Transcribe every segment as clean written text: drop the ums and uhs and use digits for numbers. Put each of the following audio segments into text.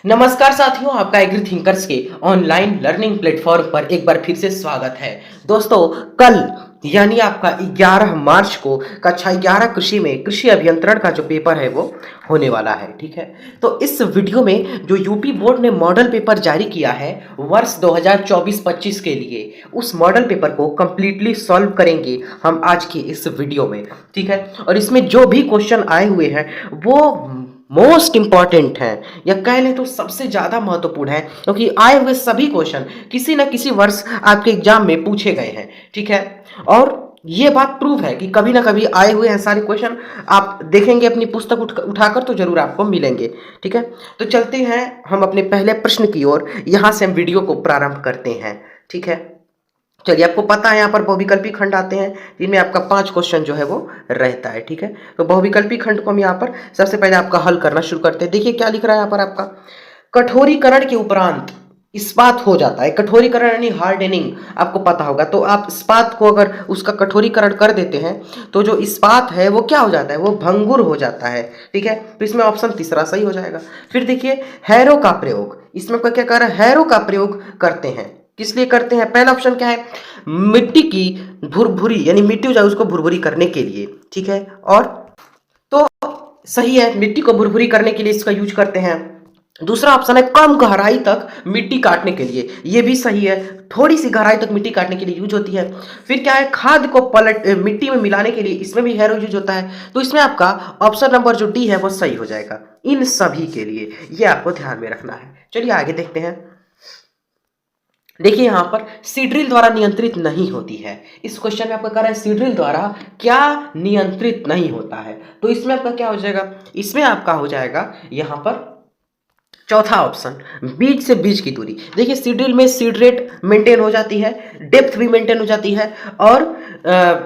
नमस्कार साथियों, आपका एग्री थिंकर्स के ऑनलाइन लर्निंग प्लेटफॉर्म पर एक बार फिर से स्वागत है। दोस्तों, कल यानी आपका 11 मार्च को कक्षा 11 कृषि में कृषि अभियंत्रण का जो पेपर है वो होने वाला है। ठीक है, तो इस वीडियो में जो यूपी बोर्ड ने मॉडल पेपर जारी किया है वर्ष 2024-25 के लिए, उस मॉडल पेपर को कंप्लीटली सॉल्व करेंगे हम आज की इस वीडियो में। ठीक है, और इसमें जो भी क्वेश्चन आए हुए हैं वो मोस्ट इंपॉर्टेंट है या कह लें तो सबसे ज्यादा महत्वपूर्ण है, क्योंकि आए हुए सभी क्वेश्चन किसी न किसी वर्ष आपके एग्जाम में पूछे गए हैं। ठीक है, और ये बात प्रूव है कि कभी ना कभी आए हुए हैं सारे क्वेश्चन। आप देखेंगे अपनी पुस्तक उठाकर तो जरूर आपको मिलेंगे। ठीक है, तो चलते हैं हम अपने पहले प्रश्न की ओर। यहां से हम वीडियो को प्रारंभ करते हैं। ठीक है, चलिए, आपको पता है यहाँ पर बहुविकल्पी खंड आते हैं जिनमें आपका 5 क्वेश्चन जो है वो रहता है। ठीक है, तो बहुविकल्पी खंड को हम यहाँ पर सबसे पहले आपका हल करना शुरू करते हैं। देखिए क्या लिख रहा है यहाँ पर आपका, कठोरीकरण के उपरांत इस्पात हो जाता है। कठोरीकरण यानी हार्डनिंग, आपको पता होगा। तो आप इस्पात को अगर उसका कठोरीकरण कर देते हैं तो जो इस्पात है वो क्या हो जाता है, वो भंगुर हो जाता है। ठीक है, तो इसमें ऑप्शन तीसरा सही हो जाएगा। फिर देखिए हैरो का प्रयोग, इसमें क्या क्या कर रहा है, हैरो का प्रयोग करते हैं। किस लिए करते हैं? पहला ऑप्शन क्या है, मिट्टी की भुरभुरी यानी मिट्टी हो जाए उसको भुरभुरी करने के लिए। ठीक है, और तो सही है, मिट्टी को भुरभुरी करने के लिए इसका यूज करते हैं। दूसरा ऑप्शन है कम गहराई तक मिट्टी काटने के लिए, ये भी सही है, थोड़ी सी गहराई तक मिट्टी काटने के लिए यूज होती है। फिर क्या है, खाद को पलट मिट्टी में मिलाने के लिए, इसमें भी हैरो यूज होता है। तो इसमें आपका ऑप्शन नंबर जो डी है वो सही हो जाएगा इन सभी के लिए, ये आपको ध्यान में रखना है। चलिए आगे देखते हैं। देखिए यहां पर सीड्रिल द्वारा नियंत्रित नहीं होती है। इस क्वेश्चन में आपका कह रहा है सीड्रिल द्वारा क्या नियंत्रित नहीं होता है, तो इसमें आपका क्या हो जाएगा, इसमें आपका हो जाएगा यहां पर चौथा ऑप्शन, बीज से बीज की दूरी। देखिए सीड्रिल में सीड रेट मेंटेन हो जाती है, डेप्थ भी मेंटेन हो जाती है, और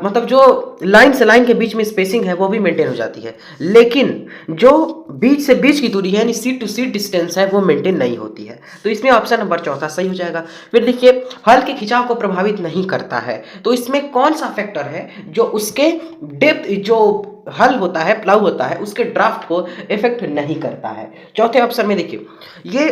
मतलब जो लाइन से लाइन के बीच में स्पेसिंग है वो भी मेंटेन हो जाती है। लेकिन जो बीज से बीज की दूरी है यानी सीड टू सीड डिस्टेंस है वो मेंटेन नहीं होती है। तो इसमें ऑप्शन नंबर चौथा सही हो जाएगा। फिर देखिए हल के खिंचाव को प्रभावित नहीं करता है, तो इसमें कौन सा फैक्टर है जो उसके डेप्थ, जो हल होता है, प्लाउ होता है, उसके ड्राफ्ट को इफेक्ट नहीं करता है। चौथे ऑप्शन में देखिए, ये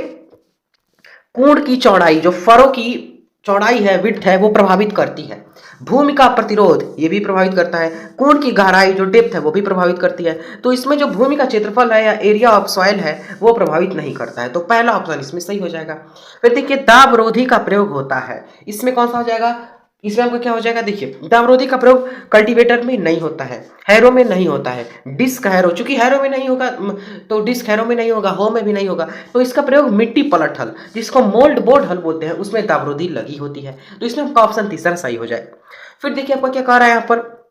कोण की चौड़ाई, जो फरो की चौड़ाई है, विड्थ है, वो प्रभावित करती है। भूमि का प्रतिरोध ये भी प्रभावित करता है। कोण की गहराई जो डेप्थ है वो भी प्रभावित करती है। तो इसमें जो भूमि का क्षेत्रफल है या एरिया ऑफ सॉइल है वो प्रभावित नहीं करता है। तो पहला ऑप्शन इसमें सही हो जाएगा। फिर देखिए दाबरोधी का प्रयोग होता है, इसमें कौन सा हो जाएगा, इसमें आपको क्या हो जाएगा, देखिए दाबरोधी का प्रयोग कल्टीवेटर में नहीं होता है, हैरो में नहीं होता है, डिस्क हैरो, चूंकि हैरो में नहीं होगा तो डिस्क हैरो में नहीं होगा, हो में भी नहीं होगा, तो इसका प्रयोग मिट्टी पलट हल जिसको मोल्ड बोर्ड हल बोलते हैं उसमें दाबरोधी लगी होती है। तो इसमें आपका ऑप्शन तीसरा सही हो जाए। फिर देखिए आपका क्या कह रहा है यहाँ पर,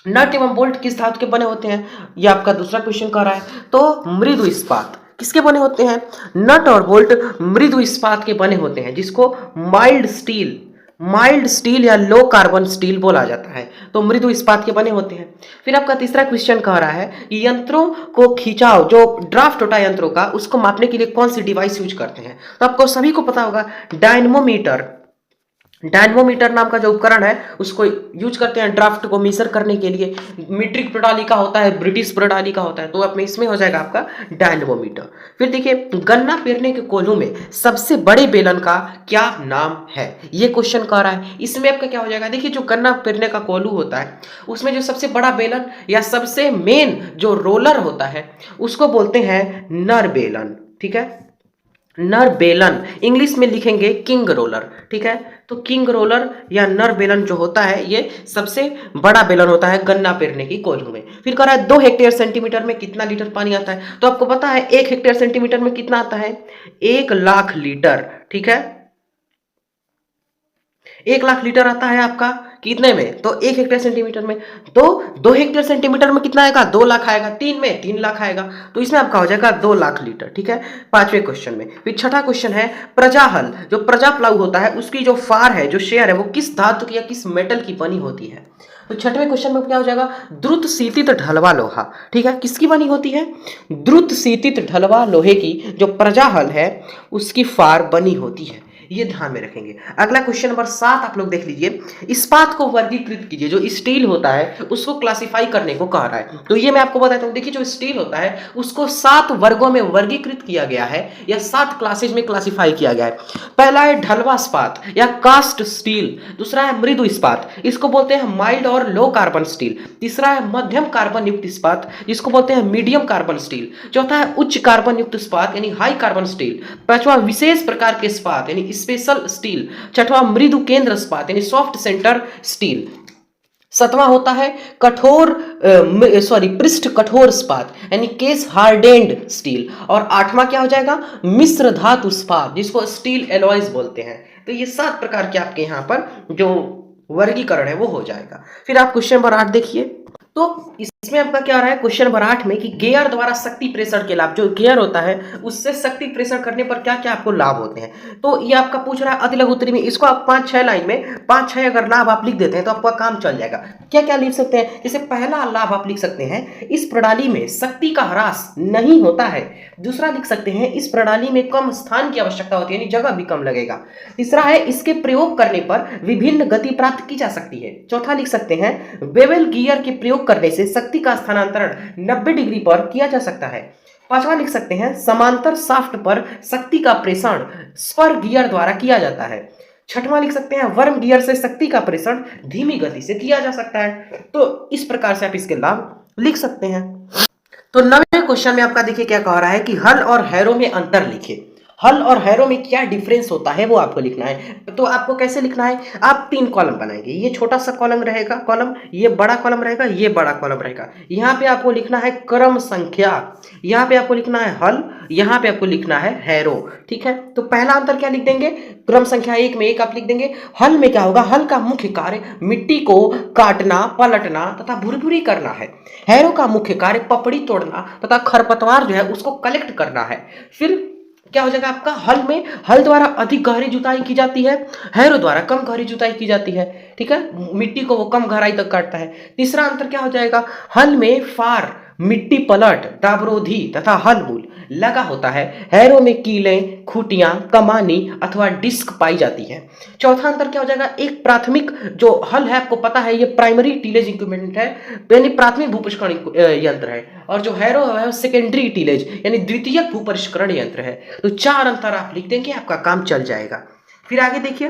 नट एवं बोल्ट किस धातु के बने होते हैं, ये आपका दूसरा क्वेश्चन कर रहा है। तो मृदु इस्पात किसके बने होते हैं, नट और बोल्ट मृदु इस्पात के बने होते हैं, जिसको माइल्ड स्टील या लो कार्बन स्टील बोला जाता है। तो मृदु इस्पात के बने होते हैं। फिर आपका तीसरा क्वेश्चन कह रहा है कि यंत्रों को खिंचाव, जो ड्राफ्ट होता है यंत्रों का, उसको मापने के लिए कौन सी डिवाइस यूज करते हैं। तो आपको सभी को पता होगा डायनमोमीटर नाम का जो उपकरण है उसको यूज करते हैं ड्राफ्ट को मेजर करने के लिए। मीट्रिक प्रणाली का होता है, ब्रिटिश प्रणाली का होता है, तो अपने इसमें हो जाएगा आपका डायनमोमीटर। फिर देखिए गन्ना पेरने के कोल्हू में सबसे बड़े बेलन का क्या नाम है, ये क्वेश्चन कह रहा है। इसमें आपका क्या हो जाएगा, देखिए जो गन्ना पेरने का कोल्हू होता है उसमें जो सबसे बड़ा बेलन या सबसे मेन जो रोलर होता है उसको बोलते हैं नर बेलन। ठीक है, नर बेलन इंग्लिश में लिखेंगे किंग रोलर। ठीक है, तो किंग रोलर या नर बेलन जो होता है ये सबसे बड़ा बेलन होता है गन्ना पेरने की कोल्हू में। फिर कह रहा है 2 हेक्टेयर सेंटीमीटर में कितना लीटर पानी आता है, तो आपको पता है 1 हेक्टेयर सेंटीमीटर में कितना आता है, 1 लाख लीटर। ठीक है, 1 लाख लीटर आता है आपका कितने में, तो 1 हेक्टेयर सेंटीमीटर में। तो 2 हेक्टेयर सेंटीमीटर में कितना आएगा, 2 लाख आएगा, 3 में 3 लाख आएगा, तो इसमें आपका हो जाएगा 2 लाख लीटर। ठीक है, पांचवें क्वेश्चन में। फिर छठा क्वेश्चन है प्रजा हल, जो प्रजा प्लाऊ होता है उसकी जो फार है, जो शेयर है, वो किस धातु की या किस मेटल की बनी होती है। तो छठवें क्वेश्चन में क्या हो जाएगा, द्रुत सीतित ढलवा लोहा। ठीक है, किसकी बनी होती है, द्रुत सीतित ढलवा लोहे की जो प्रजा हल है उसकी फार बनी होती है। ये ध्यान में रखेंगे। अगला क्वेश्चन नंबर 7 आप लोग देख लीजिए, इस्पात को वर्गीकृत कीजिए। जो स्टील होता है उसको क्लासिफाई करने को कह रहा है, तो ये मैं आपको बताता हूँ। देखिए जो स्टील होता है उसको 7 वर्गों में वर्गीकृत किया गया है या 7 क्लासेज में क्लासिफाई किया गया है। पहला है ढलवा इस्पात या कास्ट स्टील, दूसरा है मृदु इस्पात, इसको बोलते हैं माइल्ड और लो कार्बन स्टील, तीसरा है मध्यम कार्बन युक्त इस्पात जिसको बोलते हैं मीडियम कार्बन स्टील, चौथा है उच्च कार्बन युक्त इस्पात यानी हाई कार्बन स्टील, पांचवा विशेष प्रकार के इस्पात यानी स्पेशल स्टील, छठवां मृदु केंद्र इस्पात यानी सॉफ्ट सेंटर स्टील, सातवां होता है पृष्ठ कठोर इस्पात यानी केस हार्डेंड स्टील, और आठवां क्या हो जाएगा मिश्र धातु इस्पात जिसको स्टील एलॉयज बोलते हैं। तो ये 7 प्रकार के आपके यहाँ पर जो वर्गीकरण है वो हो जाएगा। फिर आप क्वेश्चन नंबर 8 देखिए, तो इसमें आपका क्या आ रहा है क्वेश्चन नंबर 8 में कि गियर द्वारा शक्ति प्रेषण के लाभ। जो गियर होता है उससे शक्ति प्रेषण करने पर क्या क्या आपको लाभ होते हैं, तो ये आपका पूछ रहा है अति लघु उत्तरी में। इसको आप 5-6 लाइन में 5-6 अगर लाभ आप लिख देते हैं तो आपका काम चल जाएगा। क्या क्या लिख सकते हैं, जैसे पहला लाभ आप लिख सकते हैं इस प्रणाली में शक्ति का ह्रास नहीं होता है। दूसरा लिख सकते हैं इस प्रणाली में कम स्थान की आवश्यकता होती है यानी जगह भी कम लगेगा। तीसरा है इसके प्रयोग करने पर विभिन्न गति प्राप्त की जा सकती है। चौथा लिख सकते हैं बेवल गियर के प्रयोग करने से शक्ति का स्थानांतरण 90 डिग्री पर किया जा सकता है। पांचवा लिख सकते हैं समांतर शाफ्ट पर शक्ति का प्रेषण स्पर गियर द्वारा किया जाता है। छठवां लिख सकते हैं वर्म गियर से शक्ति का प्रेषण धीमी गति से किया जा सकता है। तो इस प्रकार से आप इसके लाभ लिख सकते हैं। तो 9वें क्वेश्चन में आपका देखिए क्या कह रहा है कि हल और हैरो में अंतर लिखिए। हल और हैरो में क्या डिफरेंस होता है वो आपको लिखना है। तो आपको कैसे लिखना है, आप 3 कॉलम बनाएंगे, ये छोटा सा कॉलम रहेगा, कॉलम ये बड़ा कॉलम रहेगा, ये बड़ा कॉलम रहेगा। यहाँ पे आपको लिखना है क्रम संख्या, यहाँ पे आपको लिखना है हल, यहाँ पे आपको लिखना है हैरो। ठीक है, तो पहला अंतर क्या लिख देंगे, क्रम संख्या 1 में 1 आप लिख देंगे। हल में क्या होगा, हल का मुख्य कार्य मिट्टी को काटना, पलटना तथा भुरभुरी करना है। हैरो का मुख्य कार्य पपड़ी तोड़ना तथा खरपतवार जो है उसको कलेक्ट करना है। फिर क्या हो जाएगा आपका, हल में हल द्वारा अधिक गहरी जुताई की जाती है, हैरो द्वारा कम गहरी जुताई की जाती है। ठीक है, मिट्टी को वो कम गहराई तक काटता है। तीसरा अंतर क्या हो जाएगा, हल में फार मिट्टी पलट दाबरोधी तथा हल मूल लगा होता है, हैरो में कीलें, खूटियां, कमानी अथवा डिस्क पाई जाती है। चौथा अंतर क्या हो जाएगा, एक प्राथमिक जो हल है आपको पता है ये प्राइमरी टीलेज इक्विपमेंट है यानी प्राथमिक भूपरिष्करण यंत्र है, और जो हैरो है सेकेंडरी टीलेज यानी द्वितीयक भूपरिष्करण यंत्र है। तो 4 अंतर आप लिख देंगे, आपका काम चल जाएगा। फिर आगे देखिए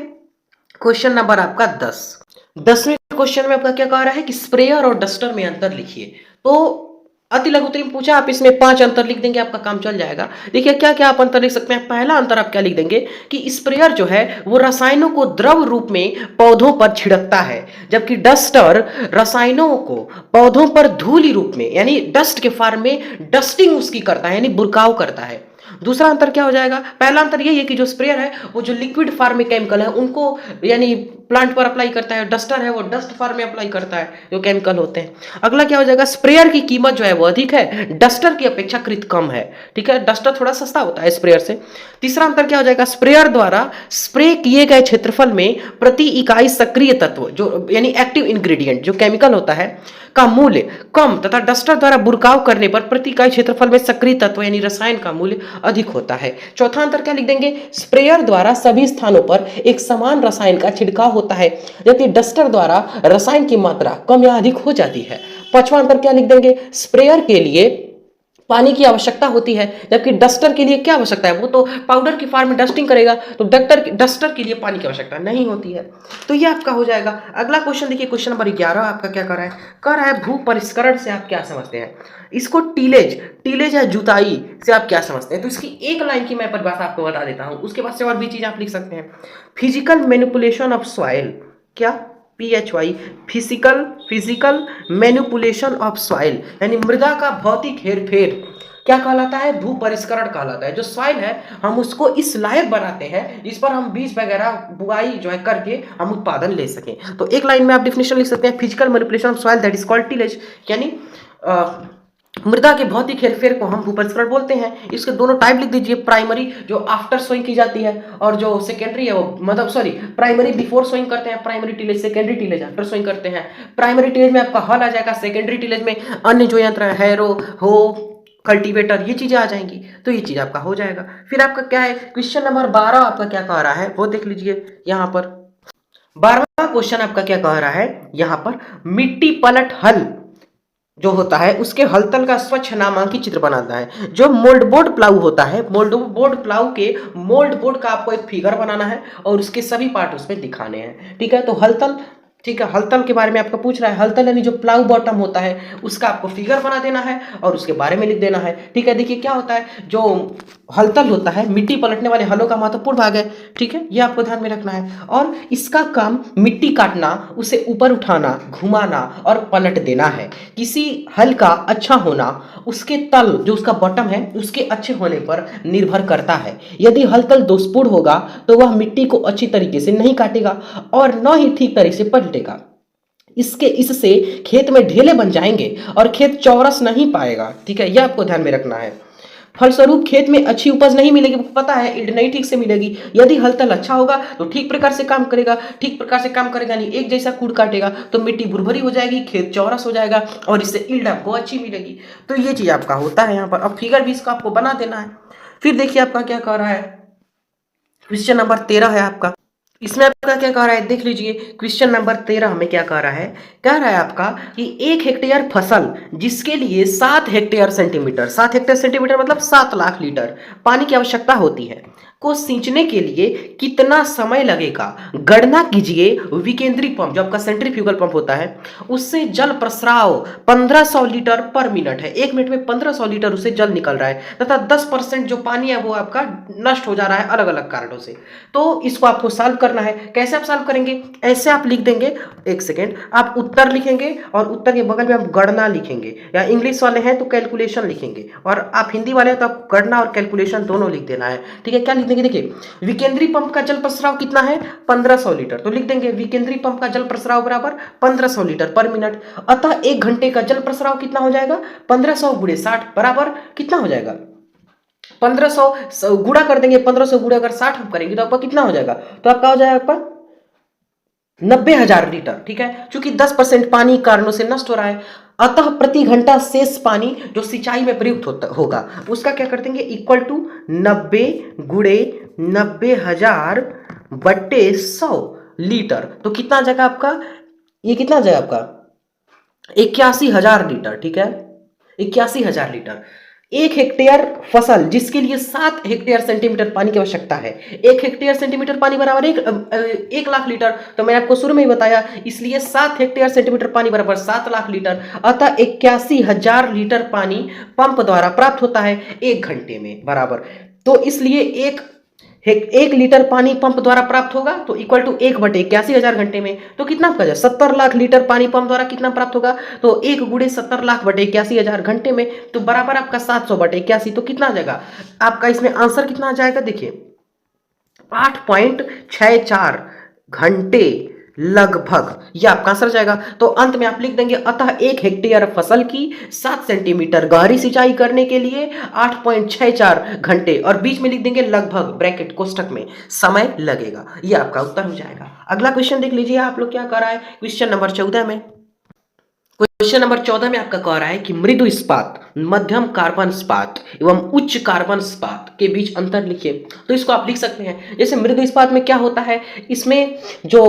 क्वेश्चन नंबर आपका 10वें क्वेश्चन में आपका क्या कह रहा है कि स्प्रेयर और डस्टर में अंतर लिखिए। तो अति लघु उत्तरी में पूछा, आप इसमें 5 अंतर लिख देंगे, आपका काम चल जाएगा। देखिए क्या क्या आप अंतर लिख सकते हैं। पहला अंतर आप क्या लिख देंगे कि स्प्रेयर जो है वो रसायनों को द्रव रूप में पौधों पर छिड़कता है, जबकि डस्टर रसायनों को पौधों पर धूली रूप में यानी डस्ट के फॉर्म में डस्टिंग उसकी करता है यानी बुरकाव करता है। दूसरा अंतर क्या हो जाएगा, पहला अंतर यही है कि जो स्प्रेयर है वो जो लिक्विड फॉर्म में केमिकल है उनको यानी प्लांट पर अप्लाई करता है, डस्टर है वो डस्ट फॉर्म में अप्लाई करता है जो केमिकल होते हैं। अगला क्या हो जाएगा, स्प्रेयर की कीमत जो है वो अधिक है, डस्टर की अपेक्षाकृत कम है। ठीक है, डस्टर थोड़ा सस्ता होता है स्प्रेयर से। तीसरा अंतर क्या हो जाएगा, स्प्रेयर द्वारा स्प्रे किए गए क्षेत्रफल में प्रति इकाई सक्रिय तत्व जो यानी एक्टिव इंग्रेडिएंट जो केमिकल होता है का मूल्य कम तथा डस्टर द्वारा बुरकाव करने पर प्रति इकाई क्षेत्रफल में सक्रिय तत्व यानी रसायन का मूल्य अधिक होता है। चौथा अंतर क्या लिख देंगे, स्प्रेयर द्वारा सभी स्थानों पर एक समान रसायन का छिड़काव होता है, जबकि डस्टर द्वारा रसायन की मात्रा कम या अधिक हो जाती है। पांचवा अंतर क्या लिख देंगे, स्प्रेयर के लिए पानी की आवश्यकता होती है, जबकि डस्टर के लिए क्या आवश्यकता है, वो तो पाउडर की फॉर्म में डस्टिंग करेगा, तो डस्टर के लिए पानी की आवश्यकता नहीं होती है। तो ये आपका हो जाएगा। अगला क्वेश्चन देखिए, क्वेश्चन नंबर 11 आपका क्या कर रहा है भू परिष्करण से आप क्या समझते हैं। इसको टीलेज या जुताई से आप क्या समझते हैं। तो इसकी एक लाइन की मैं परिभाषा आपको बता देता हूं, उसके बाद से और भी चीज आप लिख सकते हैं। फिजिकल मैनिपुलेशन ऑफ सॉइल, क्या PHY physical manipulation of soil यानी मृदा का भौतिक हेरफेर क्या कहलाता है, भू परिष्करण कहलाता है। जो सॉइल है हम उसको इस लायक बनाते हैं जिस पर हम बीज वगैरह बुआई जो है करके हम उत्पादन ले सकें। तो एक लाइन में आप डिफिनेशन लिख सकते हैं, physical manipulation of soil that is called tillage यानी मृदा के भौतिक हेरफेर को हम भूपरिष्करण बोलते हैं। इसके दोनों टाइप लिख दीजिए, प्राइमरी जो आफ्टर सोइंग की जाती है और जो सेकेंडरी है वो मतलब प्राइमरी बिफोर सोइंग करते हैं, primary tillage, secondary tillage after sowing करते हैं। प्राइमरी टिलेज में आपका हल आ जाएगा, सेकेंडरी टिलेज में अन्य जो यंत्र है हैरो हो कल्टीवेटर, ये चीजें आ जाएंगी, तो ये चीज आपका हो जाएगा। फिर आपका क्या है, क्वेश्चन नंबर 12 आपका क्या कह रहा है वो देख लीजिए यहाँ पर। 12वां क्वेश्चन आपका क्या कह रहा है यहाँ पर, मिट्टी पलट हल जो होता है उसके हलतल का स्वच्छ नामांकित चित्र बनाता है। जो मोल्ड बोर्ड प्लाऊ होता है, मोल्ड बोर्ड प्लाऊ के मोल्ड बोर्ड का आपको एक फिगर बनाना है और उसके सभी पार्ट उसमें दिखाने हैं। ठीक है, तो हलतल, ठीक है, हलतल के बारे में आपको पूछ रहा है। हलतल यानी जो प्लाऊ बॉटम होता है उसका आपको फिगर बना देना है और उसके बारे में लिख देना है। ठीक है, देखिए क्या होता है, जो हलतल होता है मिट्टी पलटने वाले हलों का महत्वपूर्ण भाग है। ठीक है, ये आपको ध्यान में रखना है। और इसका काम मिट्टी काटना, उसे ऊपर उठाना, घुमाना और पलट देना है। किसी हल का अच्छा होना उसके तल, जो उसका बॉटम है, उसके अच्छे होने पर निर्भर करता है। यदि हलतल दोषपूर्ण होगा तो वह मिट्टी को अच्छी तरीके से नहीं काटेगा और न ही ठीक तरीके से पलटेगा। इससे खेत में ढेले बन जाएंगे और खेत चौरस नहीं पाएगा। ठीक है, यह आपको ध्यान में रखना है। फलस्वरूप खेत में अच्छी उपज नहीं मिलेगी, पता है, ईल्ड नहीं ठीक से मिलेगी। यदि हलतल अच्छा होगा तो ठीक प्रकार से काम करेगा, ठीक प्रकार से काम करेगा नहीं एक जैसा कूड़ काटेगा तो मिट्टी भुरभुरी हो जाएगी, खेत चौरस हो जाएगा और इससे ईल्ड आपको अच्छी मिलेगी। तो ये चीज आपका होता है यहाँ पर। अब फिगर भी इसका आपको बना देना है। फिर देखिए आपका क्या कह रहा है, क्वेश्चन नंबर 13 है आपका। इसमें आपका क्या कह रहा है देख लीजिए। क्वेश्चन नंबर 13 हमें क्या कह रहा है, कह रहा है आपका कि 1 हेक्टेयर फसल जिसके लिए 7 हेक्टेयर सेंटीमीटर, 7 हेक्टेयर सेंटीमीटर मतलब 7 लाख लीटर पानी की आवश्यकता होती है, को सींचने के लिए कितना समय लगेगा। गणना कीजिए विकेंद्री पंप, जो आपका सेंट्रीफ्यूगल पंप होता है, उससे जल प्रस्राव 1500 लीटर पर मिनट है। 1 मिनट में 1500 लीटर उससे जल निकल रहा है तथा 10% जो पानी है वो आपका नष्ट हो जा रहा है अलग अलग कारणों से। तो इसको आपको सॉल्व करना है। कैसे आप सॉल्व करेंगे, ऐसे आप लिख देंगे, एक सेकेंड, आप उत्तर लिखेंगे और उत्तर के बगल में आप गणना लिखेंगे, या इंग्लिश वाले हैं तो कैलकुलेशन लिखेंगे और आप हिंदी वाले हैं तो आप गणना और कैलकुलेशन दोनों लिख देना है। ठीक है, क्या लिख देंगे, देखिए विकेंद्री पंप का जल प्रस्राव कितना है 1500 लीटर, तो लिख देंगे विकेंद्री पंप का जल प्रस्राव बराबर 1500 लीटर पर मिनट। अतः 1 घंटे का जल प्रस्राव कितना हो जाएगा, 1500 गुणे 60 बराबर कितना हो जाएगा, 1500 गुणा कर देंगे, 1500 गुणा अगर 60 हम करेंगे तो आपका कितना हो जाएगा, तो आपका हो जाएगा आपका 90,000 लीटर। ठीक है, चूंकि 10% पानी कारणों से नष्ट हो रहा है, अतः प्रति घंटा शेष पानी जो सिंचाई में प्रयुक्त होगा उसका क्या कर देंगे, इक्वल टू 90 गुणे 90,000 बट्टे 100 लीटर। तो कितना आ जाएगा आपका, ये कितना आ जाएगा आपका 81,000 लीटर। ठीक है, 81,000 लीटर। 1 हेक्टेयर फसल जिसके लिए 7 हेक्टेयर सेंटीमीटर पानी की आवश्यकता है। 1 हेक्टेयर सेंटीमीटर पानी बराबर 1 लाख लीटर, तो मैंने आपको शुरू में ही बताया, इसलिए 7 हेक्टेयर सेंटीमीटर पानी बराबर 7 लाख लीटर। अतः 81,000 लीटर पानी पंप द्वारा प्राप्त होता है 1 घंटे में बराबर। तो इसलिए 1 लीटर पानी पंप द्वारा प्राप्त होगा तो इक्वल टू 1/81,000 घंटे में, तो कितना आपका 70 लाख लीटर पानी पंप द्वारा कितना प्राप्त होगा, तो 1 गुणे 70 लाख बटे 81,000 घंटे में, तो बराबर आपका 700/81। तो कितना आ जाएगा आपका, इसमें आंसर कितना आ जाएगा, देखिए 8.64 घंटे लगभग, ये आपका आंसर जाएगा। तो अंत में आप लिख देंगे, अतः 1 हेक्टेयर फसल की 7 सेंटीमीटर गहरी सिंचाई करने के लिए 8.64 घंटे, और बीच में लिख देंगे लगभग ब्रैकेट कोष्ठक में समय लगेगा। ये आपका उत्तर हो जाएगा। अगला क्वेश्चन देख लीजिए आप लोग क्या कर रहा है, क्वेश्चन नंबर 14 में। क्वेश्चन नंबर 14 में आपका कह रहा है कि मृदु इस्पात, मध्यम कार्बन इस्पात एवं उच्च कार्बन इस्पात के बीच अंतर लिखिए। तो इसको आप लिख सकते हैं, जैसे मृदु इस्पात में क्या होता है, इसमें जो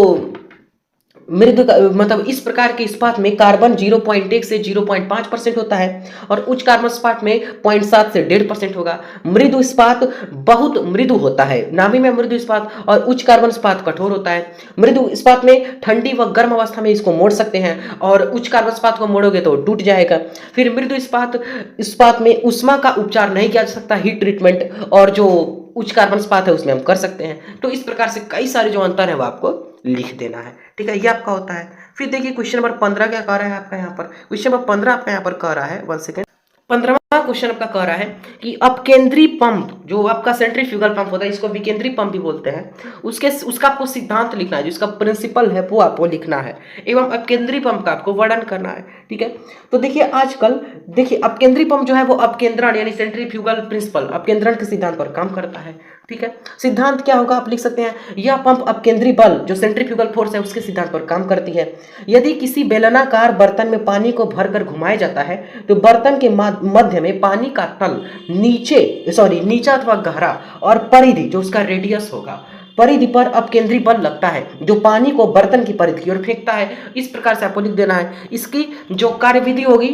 मृदु मतलब इस प्रकार के इस्पात में कार्बन 0.1 से 0.5% होता है और उच्च कार्बन इस्पात में 0.7 से 1.5% होगा। मृदु इस्पात बहुत मृदु होता है, नामी में मृदु इस्पात, और उच्च कार्बन इस्पात कठोर होता है। मृदु इस्पात में ठंडी व गर्म अवस्था में इसको मोड़ सकते हैं और उच्च कार्बन इस्पात को मोड़ोगे तो टूट जाएगा। फिर मृदु इस्पात में ऊष्मा का उपचार नहीं किया जा सकता, हीट ट्रीटमेंट, और जो उच्च कार्बन इस्पात है उसमें हम कर सकते हैं। तो इस प्रकार से कई सारे जो अंतर है वो आपको लिख देना है। ठीक है, ये आपका होता है। फिर देखिए क्वेश्चन नंबर 15 क्या कह रहा है आपका यहाँ पर, क्वेश्चन नंबर 15 आपका यहाँ पर कह रहा है, 1 सेकेंड, 15वां क्वेश्चन आपका कह रहा है कि अपकेंद्री पंप जो आपका सेंट्रीफ्यूगल पंप होता है, इसको विकेंद्री पंप भी बोलते हैं, उसका आपको सिद्धांत लिखना है, जिसका प्रिंसिपल है वो आपको लिखना है, एवं अपकेंद्री पंप का आपको वर्णन करना है। ठीक है, तो देखिए आजकल देखिए अपकेंद्री पंप जो है वो अपकेंद्रण यानी सेंट्रीफ्यूगल प्रिंसिपल अपकेंद्रण के सिद्धांत पर काम करता है। ठीक है, सिद्धांत क्या होगा आप लिख सकते हैं, यह पंप अपकेंद्री बल जो सेंट्रीफ्यूगल फोर्स है उसके सिद्धांत पर काम करती है। यदि किसी बेलनाकार बर्तन में पानी को भरकर घुमाया जाता है तो बर्तन के मध्य में पानी का तल नीचा अथवा गहरा और परिधि जो उसका रेडियस होगा, परिधि पर अपकेंद्री बल लगता है जो पानी को बर्तन की परिधि की ओर फेंकता है। इस प्रकार से आपको लिख देना है। इसकी जो कार्यविधि होगी,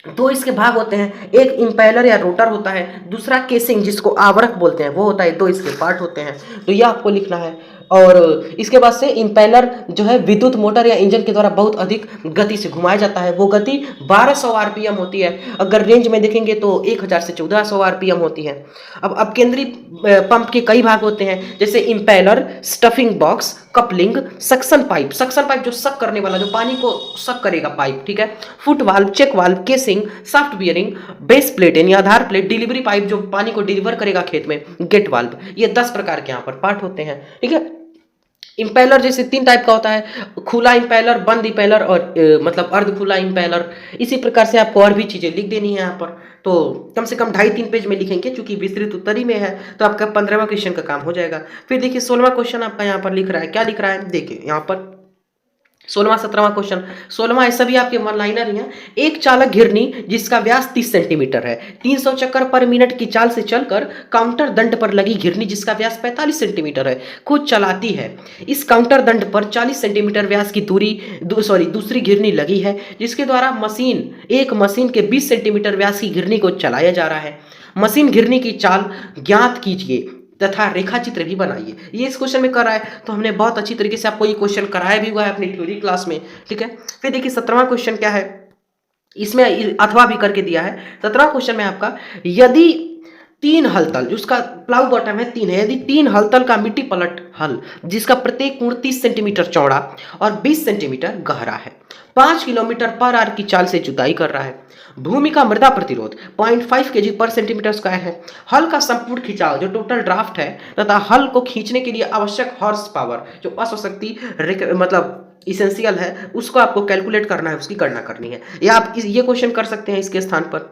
दो इसके भाग होते हैं, एक इंपेलर या रोटर होता है, दूसरा केसिंग जिसको आवरक बोलते हैं वो होता है। दो इसके पार्ट होते हैं, तो यह आपको लिखना है। और इसके बाद से इंपेलर जो है विद्युत मोटर या इंजन के द्वारा बहुत अधिक गति से घुमाया जाता है। वो गति 1200 आरपीएम होती है। अगर रेंज में देखेंगे तो 1000 से 1400 आरपीएम होती है। अब अपकेंद्री पंप के कई भाग होते हैं, जैसे impeller, stuffing box, coupling, suction pipe जो सक करने वाला, जो पानी को सक करेगा पाइप। ठीक है, foot valve, check valve, casing, soft bearing, base plate यानी आधार प्लेट, डिलीवरी पाइप जो पानी को डिलीवर करेगा खेत में, गेट वाल्व। ये 10 प्रकार के यहाँ पर पार्ट होते हैं। ठीक है, इंपेलर जैसे 3 टाइप का होता है, खुला इंपेलर, बंद इंपेलर और मतलब अर्ध खुला इंपेलर। इसी प्रकार से आपको और भी चीजें लिख देनी है यहाँ पर, तो कम से कम 2.5-3 पेज में लिखेंगे, क्योंकि विस्तृत उत्तरी में है तो आपका 15वां क्वेश्चन का काम हो जाएगा। फिर देखिए 16वां क्वेश्चन आपका यहाँ पर लिख रहा है, क्या लिख रहा है देखिए यहाँ पर 16वां 17वां क्वेश्चन। 16वां ऐसा भी आपके वन लाइनर ही है। एक चालक घिरनी जिसका व्यास 30 सेंटीमीटर है 300 चक्कर पर मिनट की चाल से चलकर काउंटर दंड पर लगी घिरनी जिसका व्यास 45 सेंटीमीटर है खुद चलाती है। इस काउंटर दंड पर 40 सेंटीमीटर व्यास की दूसरी घिरनी लगी है जिसके द्वारा मशीन के 20 सेंटीमीटर व्यास की घिरनी को चलाया जा रहा है। मशीन घिरनी की चाल ज्ञात कीजिए तथा रेखा चित्र भी बनाइए। ये इस क्वेश्चन में कर रहा है, तो हमने बहुत अच्छी तरीके से आपको ये क्वेश्चन कराया भी हुआ है अपनी थ्योरी क्लास में। ठीक है, फिर देखिए 17वां क्वेश्चन क्या है, इसमें अथवा भी करके दिया है। 17वां क्वेश्चन में आपका, यदि 3 हलतल जिसका प्लाउ बॉटम है 3 है, यदि 3 हलतल का मिट्टी पलट हल जिसका प्रत्येक कोण 30 सेंटीमीटर चौड़ा और 20 सेंटीमीटर गहरा है 5 किलोमीटर पर आवर की चाल से जुताई कर रहा है, भूमि का मृदा प्रतिरोध 0.5 kg पर सेंटीमीटर स्क्वायर है, हल का संपूर्ण खिंचाव जो टोटल ड्राफ्ट है तथा हल को खींचने के लिए आवश्यक हॉर्स पावर जो अश्वशक्ति मतलब इसेंशियल है उसको आपको कैलकुलेट करना है, उसकी गणना करनी है। या आप ये क्वेश्चन कर सकते हैं इसके स्थान पर,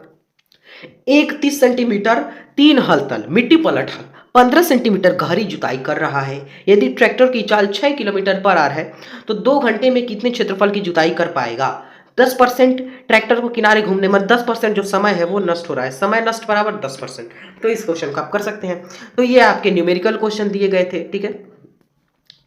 एक 30 सेंटीमीटर 3 हलतल मिट्टी पलट हल 15 सेंटीमीटर गहरी जुताई कर रहा है। यदि ट्रैक्टर की चाल 6 किलोमीटर पर आवर है तो 2 घंटे में कितने क्षेत्रफल की जुताई कर पाएगा। 10% ट्रैक्टर को किनारे घूमने में 10% जो समय है वो नष्ट हो रहा है, समय नष्ट बराबर 10%। तो इस क्वेश्चन को आप कर सकते हैं। तो ये आपके न्यूमेरिकल क्वेश्चन दिए गए थे। ठीक है,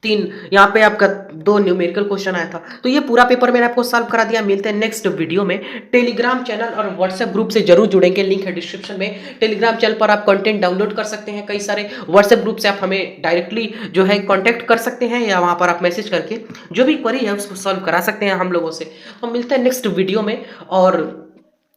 3 यहाँ पे आपका 2 न्यूमेरिकल क्वेश्चन आया था। तो ये पूरा पेपर मैंने आपको सॉल्व करा दिया। मिलते हैं नेक्स्ट वीडियो में। टेलीग्राम चैनल और व्हाट्सएप ग्रुप से जरूर जुड़ेंगे, लिंक है डिस्क्रिप्शन में। टेलीग्राम चैनल पर आप कंटेंट डाउनलोड कर सकते हैं कई सारे, व्हाट्सएप ग्रुप से आप हमें डायरेक्टली जो है कॉन्टैक्ट कर सकते हैं या वहाँ पर आप मैसेज करके जो भी क्वेरी है उसको सॉल्व करा सकते हैं हम लोगों से। हम मिलते हैं नेक्स्ट वीडियो में, और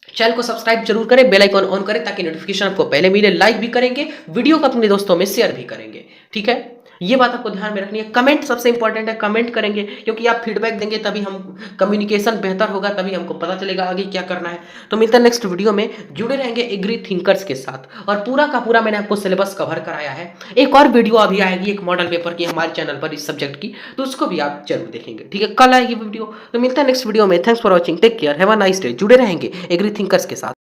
चैनल को सब्सक्राइब जरूर करें, बेल आइकन ऑन करें ताकि नोटिफिकेशन आपको पहले मिले। लाइक भी करेंगे, वीडियो को अपने दोस्तों में शेयर भी करेंगे। ठीक है, ये बात आपको ध्यान में रखनी है। कमेंट सबसे इंपॉर्टेंट है, कमेंट करेंगे क्योंकि आप फीडबैक देंगे तभी हम कम्युनिकेशन बेहतर होगा, तभी हमको पता चलेगा आगे क्या करना है। तो मिलता है नेक्स्ट वीडियो में, जुड़े रहेंगे एग्री थिंकर्स के साथ। और पूरा का पूरा मैंने आपको सिलेबस कवर कराया है। एक और वीडियो अभी आएगी एक मॉडल पेपर की हमारे चैनल पर इस सब्जेक्ट की, तो उसको भी आप जरूर देखेंगे। ठीक है, कल आएगी वीडियो। तो मिलता है नेक्स्ट वीडियो में। Thanks for watching, take care, have a nice day. जुड़े रहेंगे एग्री थिंकर्स के साथ।